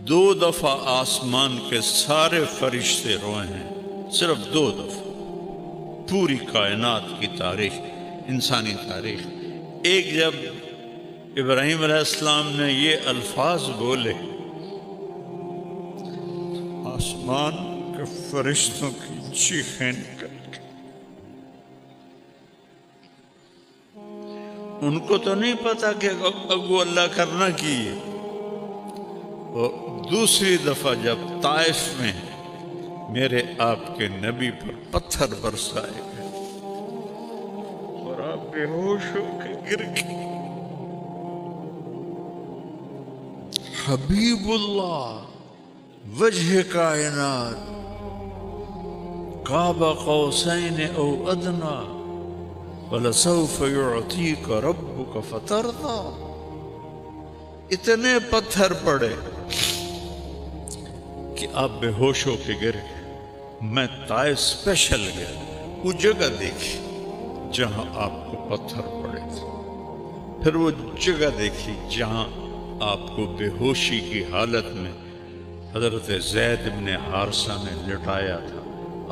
2 دفعہ آسمان کے سارے فرشتے روئے ہیں، صرف 2 دفعہ پوری کائنات کی تاریخ، انسانی تاریخ۔ ایک جب ابراہیم علیہ السلام نے یہ الفاظ بولے، آسمان کے فرشتوں کی چیخیں نکل گئی۔ ان کو تو نہیں پتا کہ اگو اللہ کرنا کی ہے۔ اور دوسری دفعہ جب طائف میں میرے آپ کے نبی پر پتھر برسائے گئے اور آپ بے ہوش ہو کے گر گئے۔ حبیب اللہ وجہ کائنات قاب قوسین او ادنا وَلَسَوْفَ يُعْطِيكَ رَبُّكَ فَتَرْضَى، اتنے پتھر پڑے کہ آپ بے ہوش ہو کے گر گئے۔ میں طائف اسپیشل گیا، وہ جگہ دیکھی جہاں آپ کو پتھر پڑے تھے، پھر وہ جگہ دیکھی جہاں آپ کو بے ہوشی کی حالت میں حضرت زید بن حارثہ نے لٹایا تھا،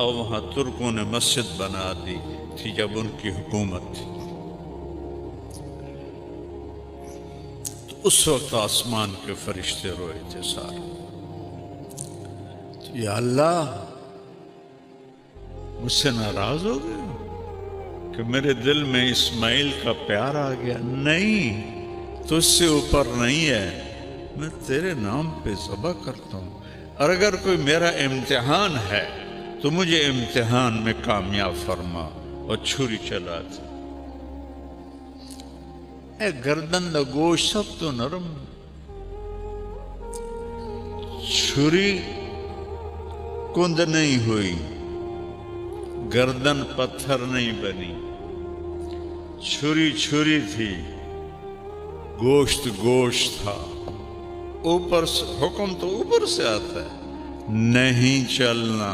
اور وہاں ترکوں نے مسجد بنا دی تھی جب ان کی حکومت تھی۔ تو اس وقت آسمان کے فرشتے روئے تھے سارے، یا اللہ مجھ سے ناراض ہو گئے کہ میرے دل میں اسماعیل کا پیار آ گیا؟ نہیں، تو اس سے اوپر نہیں ہے، میں تیرے نام پہ ذبح کرتا ہوں، اور اگر کوئی میرا امتحان ہے تو مجھے امتحان میں کامیاب فرما، اور چھری چلا تھی۔ اے گردن دا گوشت سب تو نرم، چھری کند نہیں ہوئی، گردن پتھر نہیں بنی، چھری چھری تھی، گوشت گوشت تھا۔ اوپر سے حکم تو اوپر سے آتا ہے، نہیں چلنا۔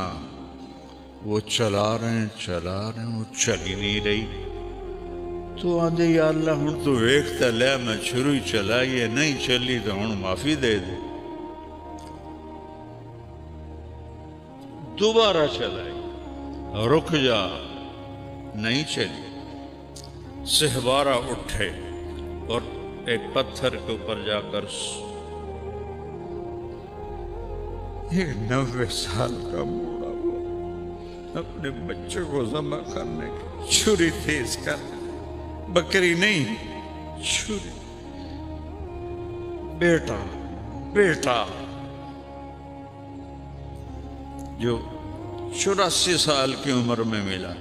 وہ چلا رہے ہیں، وہ چل ہی نہیں رہی۔ تو آدھے یا اللہ ہن تو ویکھتا لیا میں چھری چلائی ہے، نہیں چلی تو ہن معافی دے دے۔ دوبارہ چلائی، رک جا، نہیں چلی۔ سہبارہ اٹھے اور ایک پتھر کے اوپر جا کر ایک 90 سال کا بوڑھا اپنے بچے کو ذبح کرنے کی چھری تیز کر، بکری نہیں، چھری، بیٹا جو 84 سال کی عمر میں ملا۔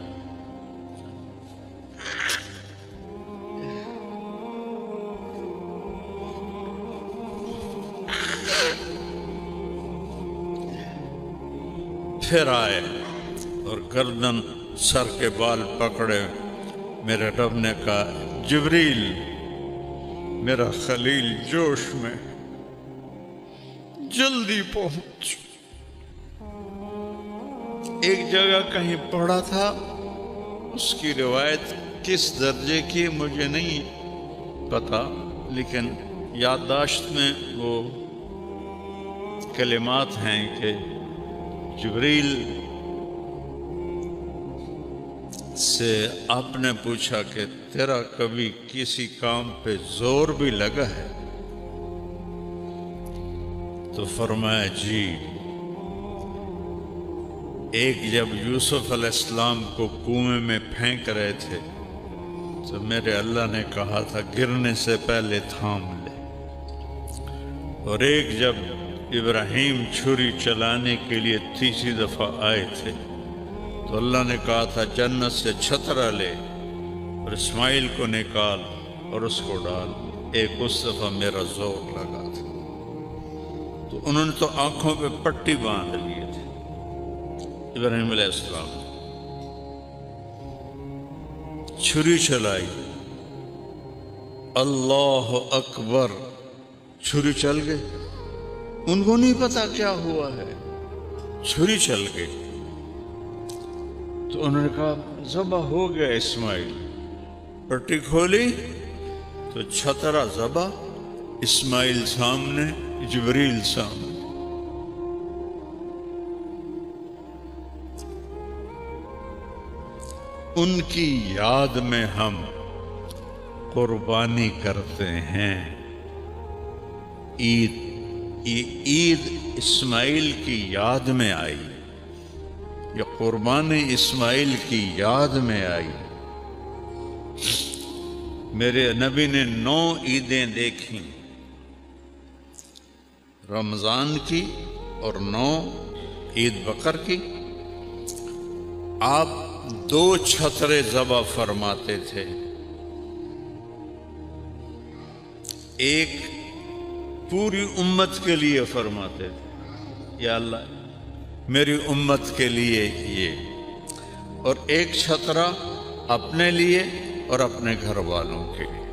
پھر آئے اور گردن سر کے بال پکڑے، میرے رب نے کہا جبریل میرا خلیل جوش میں، جلدی پہنچ۔ ایک جگہ کہیں پڑھا تھا، اس کی روایت کس درجے کی مجھے نہیں پتا، لیکن یادداشت میں وہ کلمات ہیں کہ جبریل سے آپ نے پوچھا کہ تیرا کبھی کسی کام پہ زور بھی لگا ہے؟ تو فرمایا جی، ایک جب یوسف علیہ السلام کو کنویں میں پھینک رہے تھے تو میرے اللہ نے کہا تھا گرنے سے پہلے تھام لے، اور ایک جب ابراہیم چھری چلانے کے لیے تیسری دفعہ آئے تھے تو اللہ نے کہا تھا جنت سے چھترا لے اور اسماعیل کو نکال اور اس کو ڈال۔ ایک اس دفعہ میرا زور لگا تھا تو انہوں نے تو آنکھوں پہ پٹی باندھ لیے تھے ابراہیم علیہ السلام، چھری چلائی، اللہ اکبر، چھری چل گئی۔ ان کو نہیں پتا کیا ہوا ہے، چھری چل گئی۔ تو انہوں نے کہا ذبح ہو گیا اسماعیل، پٹی کھولی تو چھترا ذبح، اسماعیل سامنے، جبریل سامنے۔ ان کی یاد میں ہم قربانی کرتے ہیں۔ عید اسماعیل کی یاد میں آئی، یہ قربانی اسماعیل کی یاد میں آئی۔ میرے نبی نے 9 عیدیں دیکھیں، رمضان کی اور 9 عید بقر کی۔ آپ 2 چھترے ذبح فرماتے تھے، ایک پوری امت کے لیے فرماتے تھے، یا اللہ میری امت کے لیے یہ، اور ایک چھترا اپنے لیے اور اپنے گھر والوں کے لیے۔